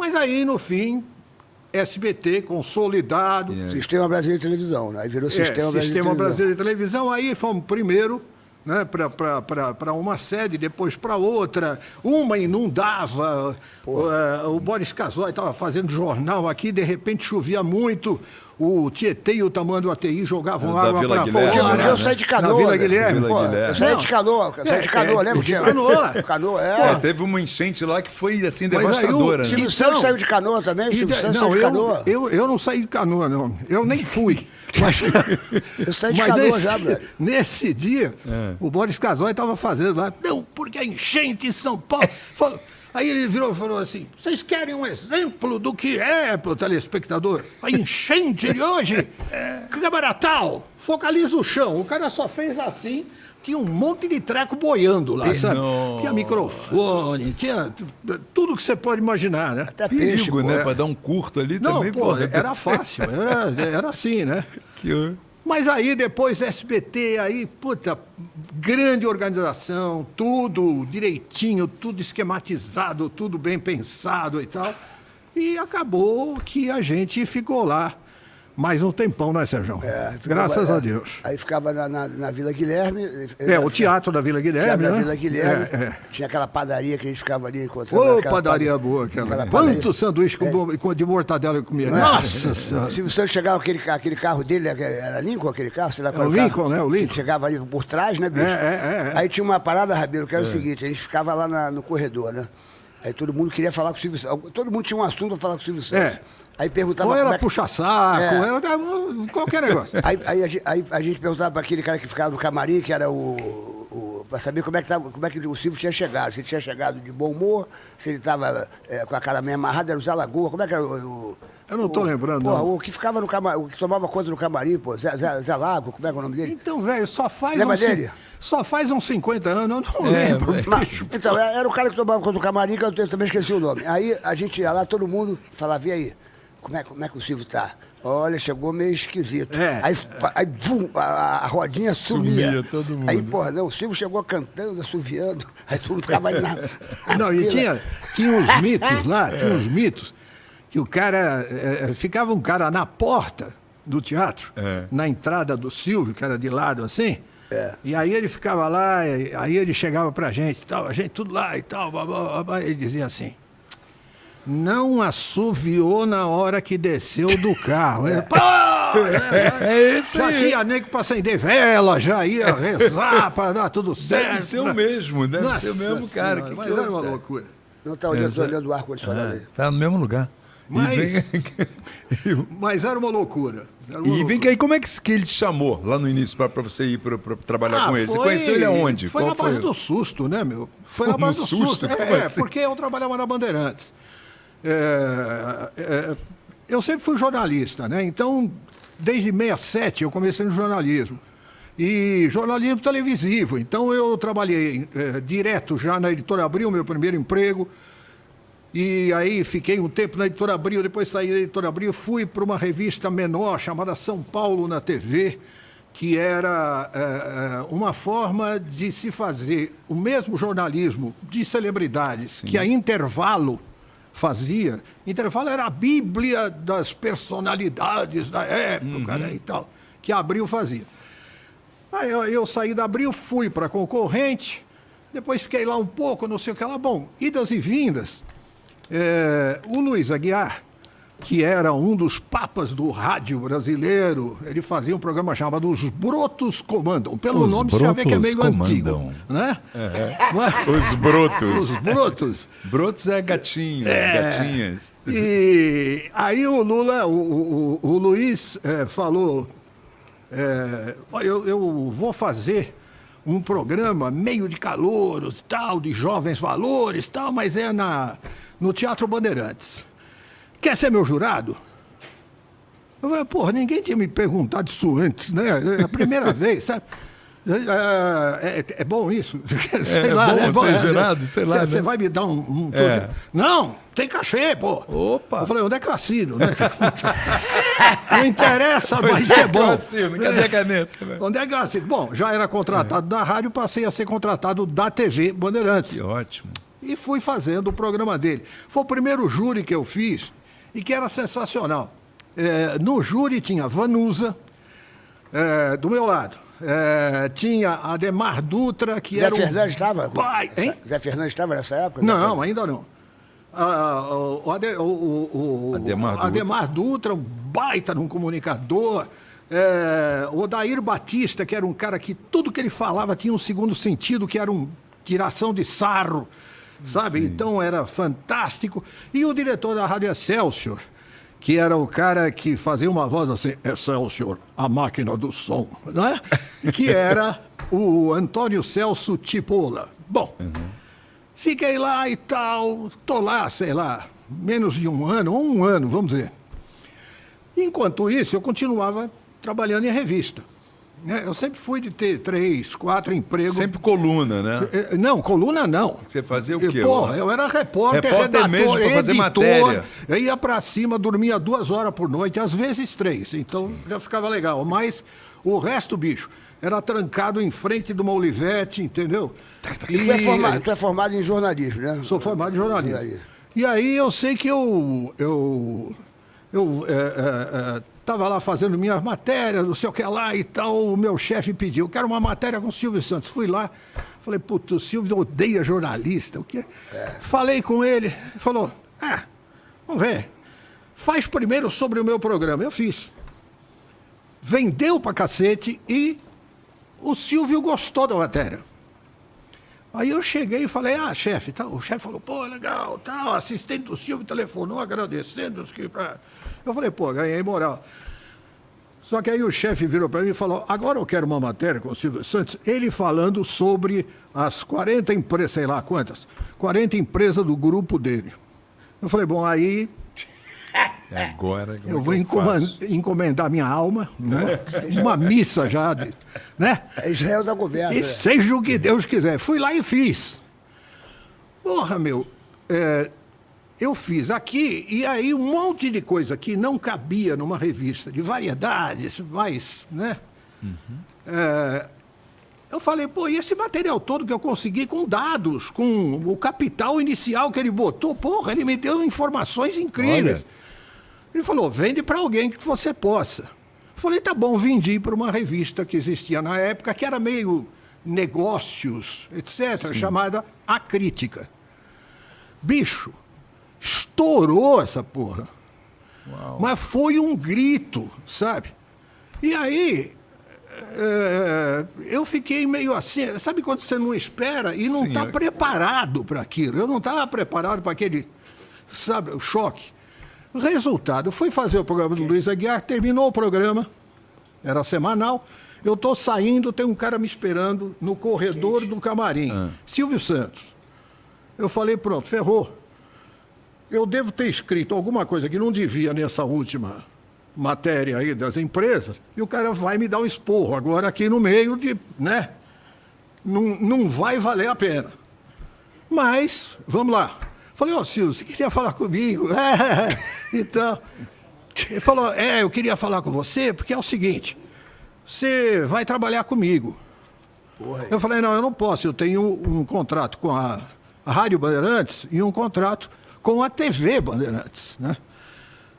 Mas aí, no fim, SBT consolidado. Sistema Brasileiro de Televisão, né? Aí virou Sistema Brasileiro de Televisão. Aí fomos primeiro, né, para uma sede, depois para outra. Uma inundava. O Boris Casoy estava fazendo jornal aqui, de repente chovia muito. O Tietê e o Tamanduateí jogavam água para fora. Eu saí de Canoa. Na Vila Guilherme. Eu saí de Canoa. Lembra, Tiago? Canoa. Teve uma enchente lá que foi assim devastadora. O Silvio Santos saiu de Canoa também? O Silvio Santos saiu de Canoa? Eu não saí de Canoa, não. Eu nem fui. Mas, eu saí de Canoa já, velho. Nesse dia, o Boris Casoy estava fazendo lá. Não, porque a enchente em São Paulo. Aí ele virou e falou assim: vocês querem um exemplo do que é, pro telespectador? A enchente de hoje? Câmara tal, focaliza o chão. O cara só fez assim, tinha um monte de treco boiando lá, sabe? Tinha microfone, tinha tudo que você pode imaginar, né? Até perigo, né? Pra dar um curto ali também. Não, era fácil, era assim, né? Mas aí depois SBT, aí, puta, grande organização, tudo direitinho, tudo esquematizado, tudo bem pensado e tal. E acabou que a gente ficou lá mais um tempão, né, Sérgio? Graças a Deus. Aí ficava na Vila Guilherme. O Teatro da Vila Guilherme, né? Vila Guilherme. Tinha aquela padaria que a gente ficava ali encontrando. Padaria boa aquela. Quanto sanduíche de mortadela eu comia? Nossa Senhora. Se você chegava aquele carro dele, era Lincoln aquele carro? Sei lá qual o Lincoln, né? O Lincoln. Que chegava ali por trás, né, bicho? Aí tinha uma parada, Rabelo, que era o seguinte, a gente ficava lá no corredor, né? Aí todo mundo queria falar com o Silvio Santos. Todo mundo tinha um assunto para falar com o Silvio Santos. Aí perguntava... Ou era puxa-saco, era qualquer negócio. Aí a gente perguntava para aquele cara que ficava no camarim, que era para saber como é que o Silvio tinha chegado. Se ele tinha chegado de bom humor, se ele estava com a cara meio amarrada, era o Zé Lagoa. Como é que era Eu não estou lembrando, não. O que ficava no camarim, o que tomava conta no camarim, Zé Lago, como é que é o nome dele? Então, velho, Lembra dele? Só faz uns 50 anos, eu não lembro. Então, era o cara que tomava conta do camarim, que eu também esqueci o nome. Aí a gente ia lá, todo mundo falava, e aí? Como é que o Silvio tá? Olha, chegou meio esquisito. Aí bum, a rodinha sumia. Todo mundo. Aí, o Silvio chegou cantando, assoviando. Aí todo mundo ficava ali na Não, e tinha uns mitos lá, que o cara... ficava um cara na porta do teatro, na entrada do Silvio, que era de lado assim, e aí ele ficava lá, aí ele chegava pra gente, tal, a gente tudo lá e tal, ele dizia assim: não assoviou na hora que desceu do carro. Isso já aí. tinha nego pra acender vela, já ia rezar pra dar tudo certo. Deve ser o mesmo, deve ser o mesmo cara. Mas era uma loucura. Não tá olhando o ar-condicionado aí. Tá no mesmo lugar. Mas era uma loucura. Vem cá, como é que ele te chamou lá no início para você ir para trabalhar com ele? Você conheceu ele aonde? Foi na base do susto, né, meu? Foi na base do susto. Porque eu trabalhava na Bandeirantes. Eu sempre fui jornalista, né? Então, desde 67 eu comecei no jornalismo. E jornalismo televisivo. Então eu trabalhei direto já na Editora Abril, meu primeiro emprego. E aí fiquei um tempo na Editora Abril, depois saí da Editora Abril, fui para uma revista menor chamada São Paulo na TV, que era uma forma de se fazer o mesmo jornalismo de celebridades. Sim. Que a Intervalo fazia. Intervalo era a bíblia das personalidades da época, né, e tal, que a Abril fazia. Aí eu saí da Abril, fui para a concorrente, depois fiquei lá um pouco, não sei o que lá. Bom, idas e vindas. O Luiz Aguiar, que era um dos papas do rádio brasileiro, ele fazia um programa chamado Os Brotos Comandam. Pelo nome você já vê que é meio antigo, né? Os Brotos. Os Brotos. Brotos é gatinhos, gatinhas. E aí o Luiz falou, eu vou fazer um programa meio de calouros, tal, de jovens valores, tal, mas no Teatro Bandeirantes. Quer ser meu jurado? Eu falei, porra, ninguém tinha me perguntado isso antes, né? É a primeira vez, sabe? É bom isso? Sei lá, é bom ser jurado? Sei lá. Você vai me dar um Não, tem cachê, pô. Opa! Eu falei, onde é que eu assino, né? Não interessa, mas é bom. Cadê a caneta? Onde é que eu assino? Bom, já era contratado da rádio, passei a ser contratado da TV Bandeirantes. Que ótimo. E fui fazendo o programa dele. Foi o primeiro júri que eu fiz e que era sensacional. No júri tinha Vanusa, do meu lado. Tinha Ademar Dutra, que Zé era Fernandes estava? pai, hein? Zé Fernandes estava nessa época? Não, ainda não. Ademar Dutra, um baita de um comunicador. O Odair Batista, que era um cara que tudo que ele falava tinha um segundo sentido, que era uma tiração de sarro, sabe? Sim. Então era fantástico. E o diretor da Rádio Excelsior, que era o cara que fazia uma voz assim, Excelsior, a máquina do som, né? Que era o Antônio Celso Tipola. Bom, fiquei lá e tal, tô lá, sei lá, menos de um ano, vamos dizer. Enquanto isso, eu continuava trabalhando em revista. Eu sempre fui de ter 3, 4 empregos. Sempre coluna, né? Não, coluna não. Você fazia o quê? Eu era repórter redator, mesmo pra fazer editor. Matéria. Eu ia pra cima, dormia 2 horas por noite, às vezes 3. Então já ficava legal. Mas o resto, bicho, era trancado em frente de uma Olivete, entendeu? Tu é formado em jornalismo, né? Sou formado em jornalismo. E aí eu sei que eu estava lá fazendo minhas matérias, não sei o que lá e tal, o meu chefe pediu, eu quero uma matéria com o Silvio Santos. Fui lá, falei, puto, o Silvio odeia jornalista, o quê? Falei com ele, ele falou, vamos ver, faz primeiro sobre o meu programa. Eu fiz. Vendeu pra cacete e o Silvio gostou da matéria. Aí eu cheguei e falei, chefe, tá? O chefe falou, pô, legal, tal, o assistente do Silvio telefonou agradecendo. Eu falei, pô, ganhei moral. Só que aí o chefe virou para mim e falou, agora eu quero uma matéria com o Silvio Santos, ele falando sobre as 40 empresas, sei lá quantas, 40 empresas do grupo dele. Eu falei, bom, aí... Agora eu vou encomendar minha alma, né? Uma missa já, né? É Israel da governo. E seja o que Deus quiser. Fui lá e fiz. Porra, meu, eu fiz aqui, e aí um monte de coisa que não cabia numa revista de variedades, mas, né? Eu falei, pô, e esse material todo que eu consegui com dados, com o capital inicial que ele botou, porra, ele me deu informações incríveis. Olha. Ele falou, vende para alguém que você possa. Eu falei, tá bom, vendi para uma revista que existia na época, que era meio negócios, etc., sim, chamada A Crítica. Bicho, estourou essa porra. Uau. Mas foi um grito, sabe? E aí, eu fiquei meio assim, sabe quando você não espera e não está preparado para aquilo? Eu não estava preparado para aquele, sabe, o choque. Resultado, fui fazer o programa do Luiz Aguiar, terminou o programa, era semanal, eu estou saindo, tem um cara me esperando no corredor do camarim, Silvio Santos. Eu falei, pronto, ferrou. Eu devo ter escrito alguma coisa que não devia nessa última matéria aí das empresas, e o cara vai me dar um esporro agora aqui no meio de, né? Não vai valer a pena. Mas, vamos lá. Falei, Silvio, você queria falar comigo? Então, ele falou, eu queria falar com você, porque é o seguinte, você vai trabalhar comigo. Porra. Eu falei, não, eu não posso, eu tenho um contrato com a Rádio Bandeirantes e um contrato com a TV Bandeirantes, né?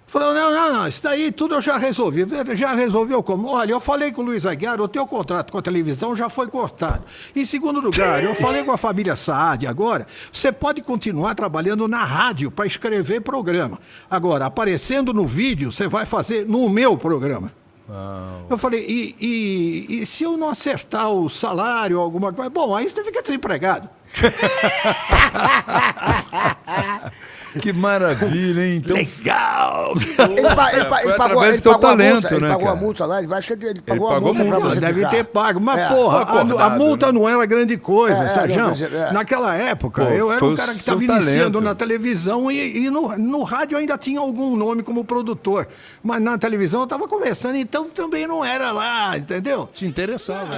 Falou, não, isso daí tudo eu já resolvi. Já resolveu como? Olha, eu falei com o Luiz Aguiar, o teu contrato com a televisão já foi cortado. Em segundo lugar, eu falei com a família Saad agora, você pode continuar trabalhando na rádio para escrever programa. Agora, aparecendo no vídeo, você vai fazer no meu programa. Uau. Eu falei, e se eu não acertar o salário ou alguma coisa? Bom, aí você fica desempregado. Que maravilha, hein? Então... Legal! Ele pagou a multa lá, acho que ele pagou a multa pra você. Deve ter pago, mas porra, a multa não era grande coisa, Sérgio. Naquela época, eu era um cara que estava iniciando na televisão e no rádio ainda tinha algum nome como produtor. Mas na televisão eu estava conversando, então também não era lá, entendeu? Te interessava.